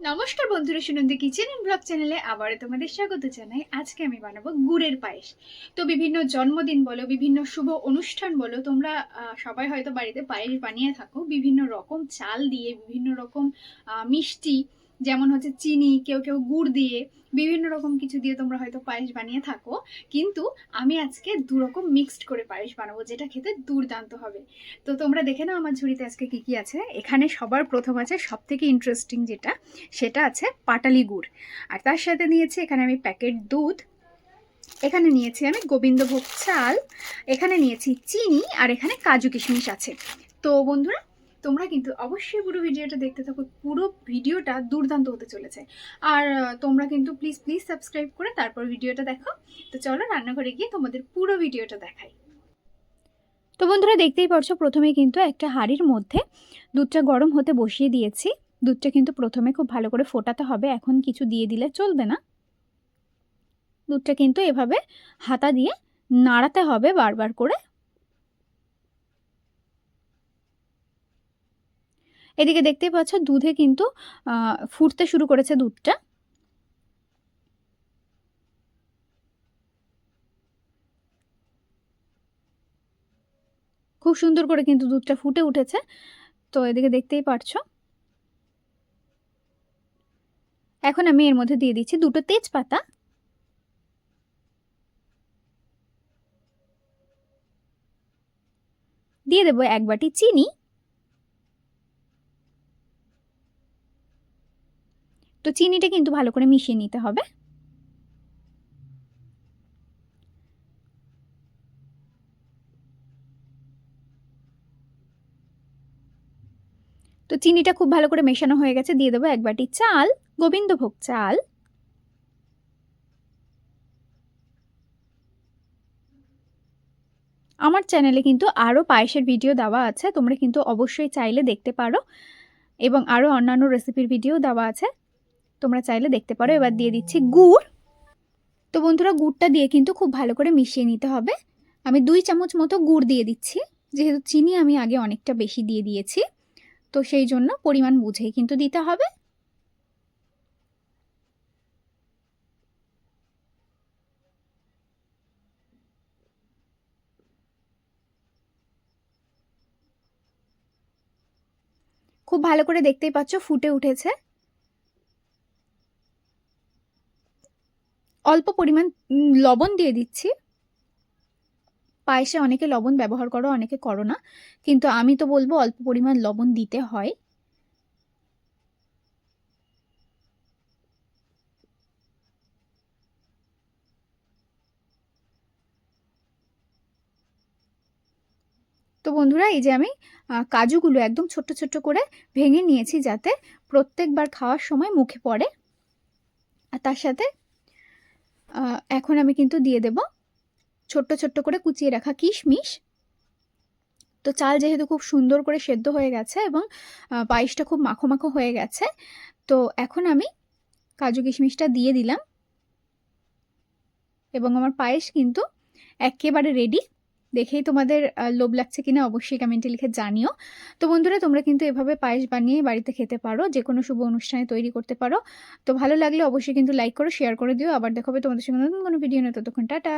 নমস্কার বন্ধুরা, সুনন্দী kitchen and blog চ্যানেলে আবারও তোমাদের স্বাগত জানাই। আজকে আমি বানাবো গুড়ের পায়েস। তো বিভিন্ন জন্মদিন বলো, বিভিন্ন শুভ অনুষ্ঠান বলো, তোমরা সবাই হয়তো বাড়িতে পায়েস বানিয়ে থাকো বিভিন্ন রকম চাল দিয়ে, বিভিন্ন রকম মিষ্টি, যেমন হচ্ছে চিনি, কেউ কেউ গুড় দিয়ে, বিভিন্ন রকম কিছু দিয়ে তোমরা হয়তো পায়েস বানিয়ে থাকো। কিন্তু আমি আজকে দুরকম মিক্সড করে পায়েস বানাবো, যেটা খেতে দুর্দান্ত হবে। তো তোমরা দেখে নাও আমার ঝুড়িতে আজকে কি কি আছে। এখানে সবার প্রথম আছে সব থেকে ইন্টারেস্টিং যেটা, সেটা আছে পাটালি গুড়। আর তার সাথে নিয়েছি এখানে আমি প্যাকেট দুধ, এখানে নিয়েছি আমি গোবিন্দভোগ চাল, এখানে নিয়েছি চিনি, আর এখানে কাজু কিশমিশ আছে। তো বন্ধুরা, তোমরা কিন্তু অবশ্যই পুরো ভিডিওটা দেখতে থাকো, পুরো ভিডিওটা দুর্দান্ত হতে চলেছে। আর তোমরা কিন্তু প্লিজ প্লিজ সাবস্ক্রাইব করে তারপর ভিডিওটা দেখো। তো চলো রান্নাঘরে গিয়ে তোমাদের পুরো ভিডিওটা দেখাই। তো বন্ধুরা, দেখতেই পারছো প্রথমে কিন্তু একটা হাঁড়ির মধ্যে দুধটা গরম হতে বসিয়ে দিয়েছি। দুধটা কিন্তু প্রথমে খুব ভালো করে ফোটাতে হবে, এখন কিছু দিয়ে দিলে চলবে না। দুধটা কিন্তু এভাবে হাতা দিয়ে নাড়াতে হবে বারবার করে। এদিকে দেখতেই পাচ্ছ দুধে কিন্তু ফুটতে শুরু করেছে দুধটা। খুব সুন্দর করে কিন্তু দুধটা ফুটে উঠেছে। তো এদিকে দেখতেই পারছো। এখন আমি এর মধ্যে দিয়ে দিচ্ছি দুটো তেজপাতা, দিয়ে দেবো এক বাটি চিনি। তো চিনিটা কিন্তু ভালো করে মিশিয়ে নিতে হবে। তো চিনিটা খুব ভালো করে মেশানো হয়ে গেছে, দিয়ে দেবো এক বাটি চাল, গোবিন্দভোগ চাল। আমার চ্যানেলে কিন্তু আরও পায়েসের ভিডিও দেওয়া আছে, তোমরা কিন্তু অবশ্যই চাইলে দেখতে পারো, এবং আরও অন্যান্য রেসিপির ভিডিও দেওয়া আছে, তোমরা চাইলে দেখতে পারো। এবার দিয়ে দিচ্ছি গুড়। তো বন্ধুরা, গুড়টা দিয়ে কিন্তু খুব ভালো করে মিশিয়ে নিতে হবে। আমি 2 চামচ মতো গুড় দিয়ে দিচ্ছি, যেহেতু চিনি আমি আগে অনেকটা বেশি দিয়ে দিয়েছি, তো সেই জন্য পরিমাণ বুঝেই কিন্তু দিতে হবে। খুব ভালো করে দেখতেই পাচ্ছ ফুটে উঠেছে। অল্প পরিমাণ লবণ দিয়ে দিচ্ছি। পায়েসে অনেকে লবণ ব্যবহার করো, অনেকে করো না, কিন্তু আমি তো বলবো অল্প পরিমাণ লবণ দিতে হয়। তো বন্ধুরা, এই যে আমি কাজুগুলো একদম ছোট্ট ছোট্ট করে ভেঙে নিয়েছি, যাতে প্রত্যেকবার খাওয়ার সময় মুখে পড়ে। আর তার সাথে এখন আমি কিন্তু দিয়ে দেব ছোট্ট ছোট্ট করে কুচিয়ে রাখা কিশমিশ। তো চাল যেহেতু খুব সুন্দর করে সেদ্ধ হয়ে গেছে এবং পায়েসটা খুব মাখো মাখো হয়ে গেছে, তো এখন আমি কাজু কিশমিশটা দিয়ে দিলাম, এবং আমার পায়েস কিন্তু একেবারে রেডি। দেখেই তোমাদের লোভ লাগছে কিনা অবশ্যই কমেন্টে লিখে জানিও। তো বন্ধুরা, তোমরা কিন্তু এভাবে পায়েস বানিয়ে বাড়িতে খেতে পারো, যে কোনো শুভ অনুষ্ঠানে তৈরি করতে পারো। তো ভালো লাগলে অবশ্যই কিন্তু লাইক করো, শেয়ার করে দিও। আবার দেখাবে তোমাদের সঙ্গে নতুন কোনো ভিডিও নিয়ে, ততক্ষণ টাটা।